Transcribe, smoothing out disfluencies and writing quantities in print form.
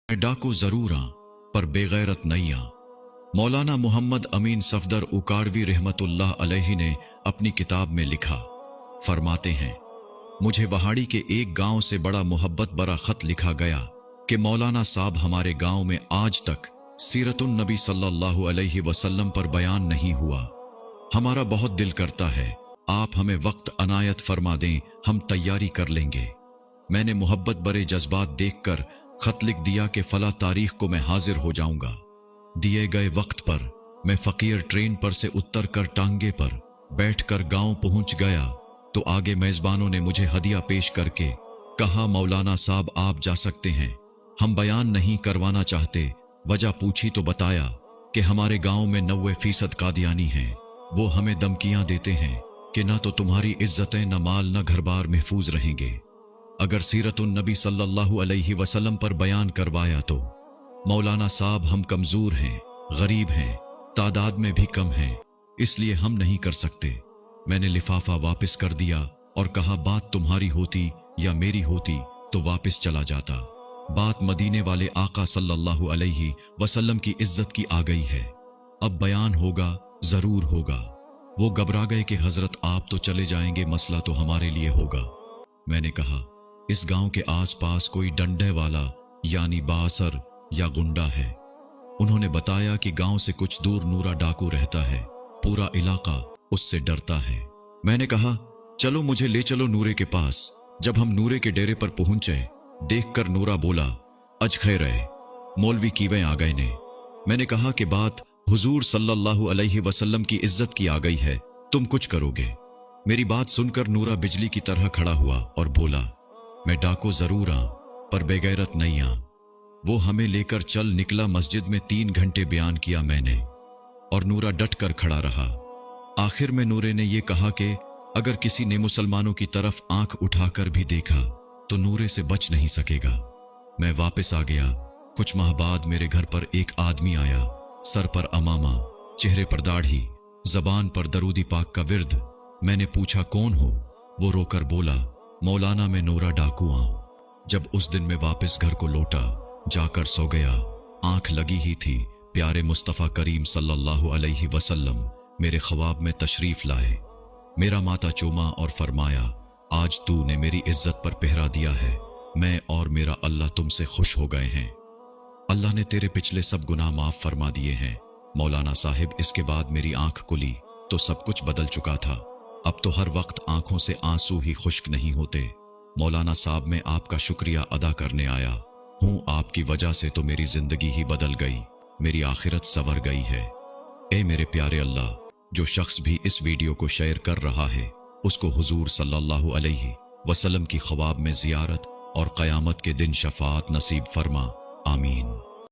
मैं डाकू जरूर आं पर बेगैरत नहीं आं। मौलाना मोहम्मद अमीन सफदर उकारवी रहमतुल्लाह अलैहि ने अपनी किताब में लिखा, फरमाते हैं, मुझे वहाड़ी के एक गांव से बड़ा मोहब्बत भरा खत लिखा गया कि मौलाना साहब हमारे गांव में आज तक सीरतुन नबी सल्लल्लाहु अलैहि वसल्लम पर बयान नहीं हुआ। हमारा बहुत दिल करता है आप हमें वक्त अनायत फरमा दें, हम तैयारी कर लेंगे। मैंने मोहब्बत भरे जज्बात देखकर खत लिख दिया कि फला तारीख को मैं हाजिर हो जाऊंगा। दिए गए वक्त पर मैं फकीर ट्रेन पर से उतर कर टांगे पर बैठकर गांव पहुंच गया तो आगे मेजबानों ने मुझे हदिया पेश करके कहा, मौलाना साहब आप जा सकते हैं, हम बयान नहीं करवाना चाहते। वजह पूछी तो बताया कि हमारे गांव में 90% कादियानी हैं। वो हमें धमकियां देते हैं कि ना तो तुम्हारी इज्जतें, न माल, न घर बार महफूज रहेंगे। अगर सीरतुन नबी सल्लल्लाहु अलैहि वसल्लम पर बयान करवाया तो मौलाना साहब हम कमजोर हैं, गरीब हैं, तादाद में भी कम हैं, इसलिए हम नहीं कर सकते। मैंने लिफाफा वापस कर दिया और कहा, बात तुम्हारी होती या मेरी होती तो वापस चला जाता। बात मदीने वाले आका सल्लल्लाहु अलैहि वसल्लम की इज्जत की आ गई है, अब बयान होगा, जरूर होगा। वो घबरा गए कि हजरत आप तो चले जाएंगे, मसला तो हमारे लिए होगा। मैंने कहा, इस गांव के आसपास कोई डंडे वाला यानी बासर या गुंडा है। उन्होंने बताया कि गांव से कुछ दूर नूरा डाकू रहता है, पूरा इलाका उससे डरता है। मैंने कहा, चलो मुझे ले चलो नूरे के पास। जब हम नूरे के डेरे पर पहुंचे, देखकर नूरा बोला, अज खैर है, मौलवी कीवे आ गए ने। मैंने कहा कि बात हुजूर सल्लल्लाहु अलैहि वसल्लम की इज्जत की आ गई है, तुम कुछ करोगे। मेरी बात सुनकर नूरा बिजली की तरह खड़ा हुआ और बोला, मैं डाको जरूर आं पर बेगैरत नहीं आं। वो हमें लेकर चल निकला। मस्जिद में 3 घंटे बयान किया मैंने और नूरा डट कर खड़ा रहा। आखिर में नूरे ने यह कहा कि अगर किसी ने मुसलमानों की तरफ आंख उठाकर भी देखा तो नूरे से बच नहीं सकेगा। मैं वापस आ गया। कुछ माह बाद मेरे घर पर एक आदमी आया, सर पर अमामा, चेहरे पर दाढ़ी, जबान पर दरूदी पाक का विर्द। मैंने पूछा, कौन हो? वो रोकर बोला, मौलाना मैं नूरा डाकू आं। जब उस दिन मैं वापस घर को लौटा, जाकर सो गया। आंख लगी ही थी, प्यारे मुस्तफ़ा करीम सल्लल्लाहु अलैहि वसल्लम मेरे ख्वाब में तशरीफ लाए। मेरा माथा चूमा और फरमाया, आज तूने मेरी इज्जत पर पहरा दिया है, मैं और मेरा अल्लाह तुमसे खुश हो गए हैं। अल्लाह ने तेरे पिछले सब गुनाह माफ फरमा दिए हैं। मौलाना साहिब, इसके बाद मेरी आंख खुली तो सब कुछ बदल चुका था। अब तो हर वक्त आंखों से आंसू ही खुश्क नहीं होते। मौलाना साहब, मैं आपका शुक्रिया अदा करने आया हूँ। आपकी वजह से तो मेरी जिंदगी ही बदल गई, मेरी आखिरत संवर गई है। ए मेरे प्यारे अल्लाह, जो शख्स भी इस वीडियो को शेयर कर रहा है उसको हुजूर सल्लल्लाहु अलैहि वसल्लम की ख्वाब में जियारत और क़यामत के दिन शफाअत नसीब फरमा। आमीन।